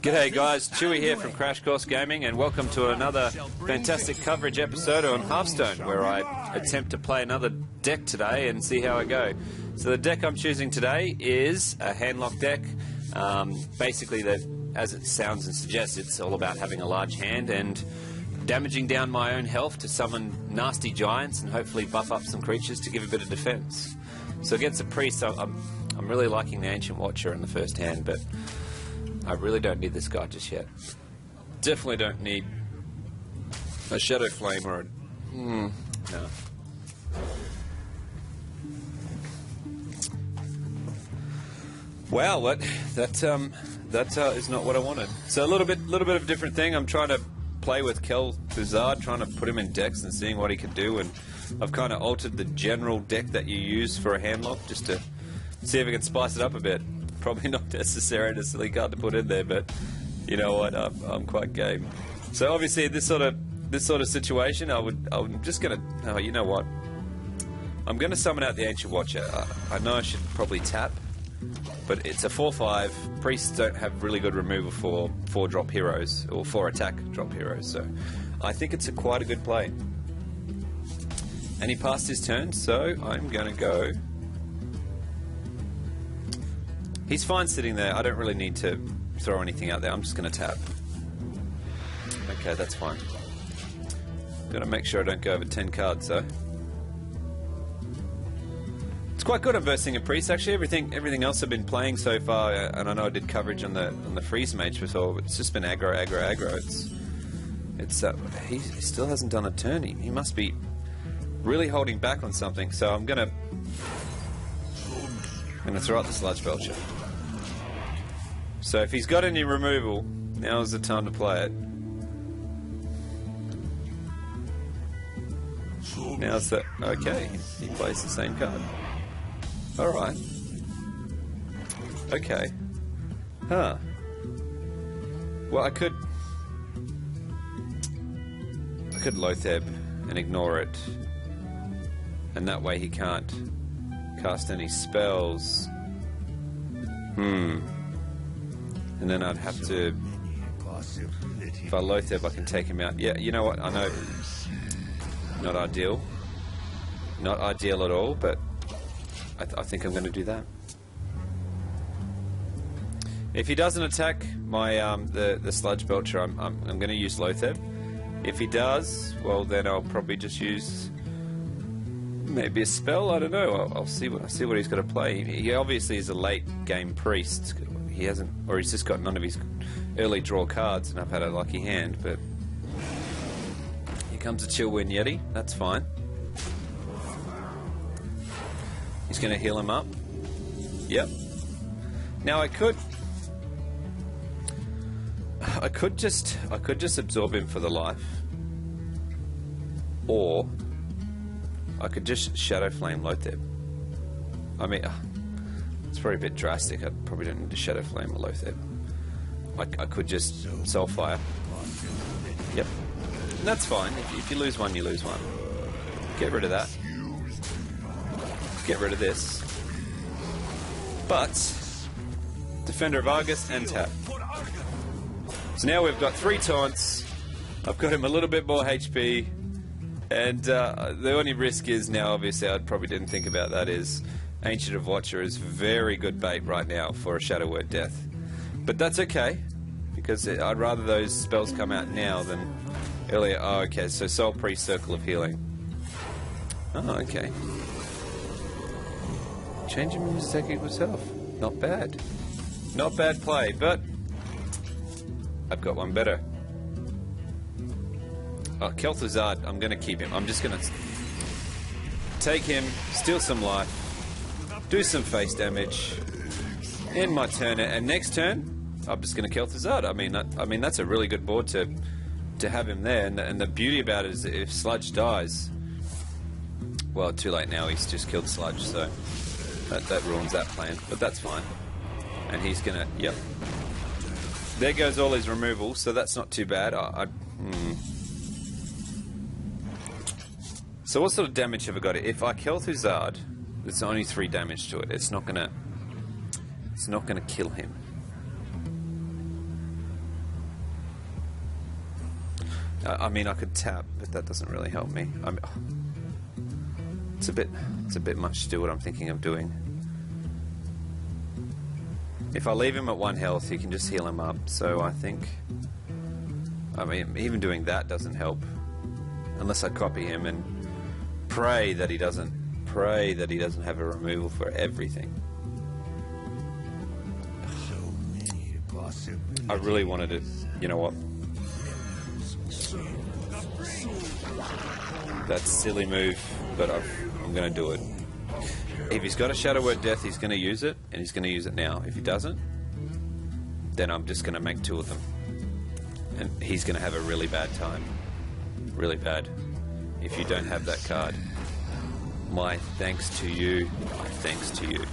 G'day guys, Chewie here from Crash Course Gaming, and welcome to another fantastic coverage episode on Hearthstone, where I attempt to play another deck today and see how I go. So the deck I'm choosing today is a Handlock deck. Basically, as it sounds and suggests, it's all about having a large hand and damaging down my own health to summon nasty giants and hopefully buff up some creatures to give a bit of defense. So against a priest, I'm really liking the Ancient Watcher in the first hand, but I really don't need this guy just yet. Definitely don't need a Shadow Flame or a... no. Wow, that is not what I wanted. So a little bit of a different thing. I'm trying to play with Kelthuzad, trying to put him in decks and seeing what he can do, and I've kind of altered the general deck that you use for a Handlock just to see if I can spice it up a bit. Probably not necessary and a silly card to put in there, but you know what? I'm quite game. So obviously, this sort of situation, I'm just gonna. Oh, you know what? I'm gonna summon out the Ancient Watcher. I know I should probably tap, but it's a 4/5. Priests don't have really good removal for 4-drop heroes or 4-attack drop heroes, so I think it's quite a good play. And he passed his turn, so I'm gonna go. He's fine sitting there. I don't really need to throw anything out there. I'm just going to tap. Okay, that's fine. Got to make sure I don't go over 10 cards, though. It's quite good at versing a priest, actually. Everything else I've been playing so far, and I know I did coverage on the Freeze Mage before, but it's just been aggro. He still hasn't done a turn. He must be really holding back on something. So I'm going to throw out the Sludge Belcher. So if he's got any removal, now's the time to play it. Now's the... Okay, he plays the same card. Alright. Okay. Huh. Well, I could Lotheb and ignore it. And that way he can't cast any spells. And then I'd have to... If I Lotheb, I can take him out. Yeah, you know what? I know. Not ideal. Not ideal at all, but I think I'm going to do that. If he doesn't attack my the Sludge Belcher, I'm going to use Lotheb. If he does, well then I'll probably just use maybe a spell. I don't know. I'll see what he's got to play. He obviously is a late game priest. He hasn't, or he's just got none of his early draw cards, and I've had a lucky hand. But here comes a Chill Wind Yeti. That's fine. He's going to heal him up. Yep. Now I could just absorb him for the life, or I could just Shadow Flame Lotheb. I mean, it's probably a bit drastic. I probably don't need to Shadow Flame or Lotheb. I could just Soulfire. Yep. And that's fine. If you lose one, you lose one. Get rid of that. Get rid of this. But Defender of Argus and tap. So now we've got 3 taunts. I've got him a little bit more HP. And the only risk is now, obviously, I probably didn't think about that, is Ancient of Watcher is very good bait right now for a Shadow Word Death. But that's okay, because I'd rather those spells come out now than earlier. Oh, okay, so Soul Priest, Circle of Healing. Oh, okay. Change him into second himself. Not bad. Not bad play, but I've got one better. Oh, Kelthuzad, I'm going to keep him. I'm just going to take him, steal some life, do some face damage, end my turn, and next turn, I'm just going to Kelthuzad. I mean, that's a really good board to have him there, and the beauty about it is that if Sludge dies, well, too late now. He's just killed Sludge, so that ruins that plan. But that's fine. And he's going to, yep. There goes all his removal, so that's not too bad. So what sort of damage have I got? If I Kelthuzad, there's only 3 damage to it. It's not gonna kill him. I mean, I could tap, but that doesn't really help me. It's a bit much to do what I'm thinking of doing. If I leave him at 1 health, he can just heal him up. So I think, I mean, even doing that doesn't help, unless I copy him and pray that he doesn't have a removal for everything. I really wanted it. You know what? That's a silly move, but I'm going to do it. If he's got a Shadow Word Death, he's going to use it, and he's going to use it now. If he doesn't, then I'm just going to make 2 of them. And he's going to have a really bad time. Really bad. If you don't have that card. My thanks to you. My thanks to you.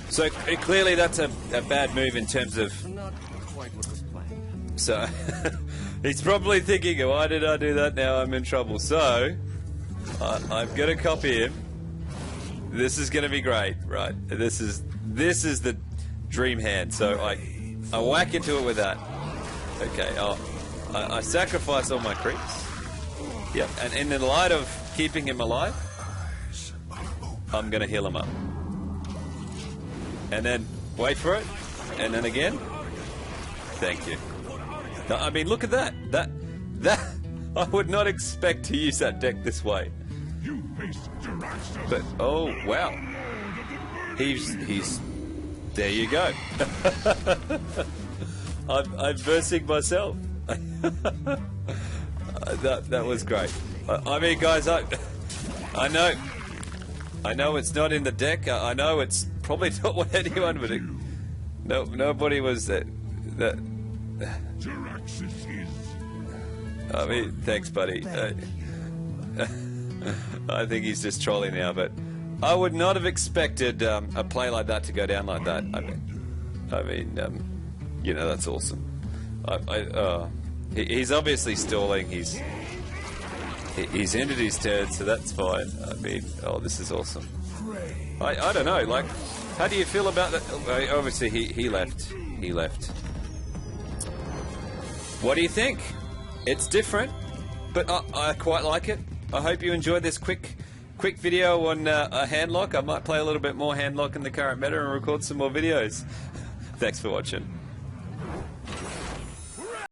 So clearly that's a bad move in terms of... Not quite what was planned. So he's probably thinking, why did I do that? Now I'm in trouble. So I'm going to copy him. This is going to be great, right? This is the dream hand. So I whack into it with that. Okay. I sacrifice all my creeps. Yep. And in the light of keeping him alive, I'm going to heal him up. And then wait for it, and then again. Thank you. No, I mean, look at that. That I would not expect to use that deck this way. But oh wow, he's there. You go. I'm versing myself. That was great. I mean, guys, I know it's not in the deck. I know it's probably not what anyone would. No, nobody was that. I mean, thanks, buddy. I think he's just trolling now, but I would not have expected a play like that to go down like that. I mean, you know, that's awesome. He's obviously stalling. He's ended his turn, so that's fine. I mean, oh, this is awesome. I don't know, like, how do you feel about that? Obviously, he left. He left. What do you think? It's different, but I quite like it. I hope you enjoyed this quick video on a Handlock. I might play a little bit more Handlock in the current meta and record some more videos. Thanks for watching.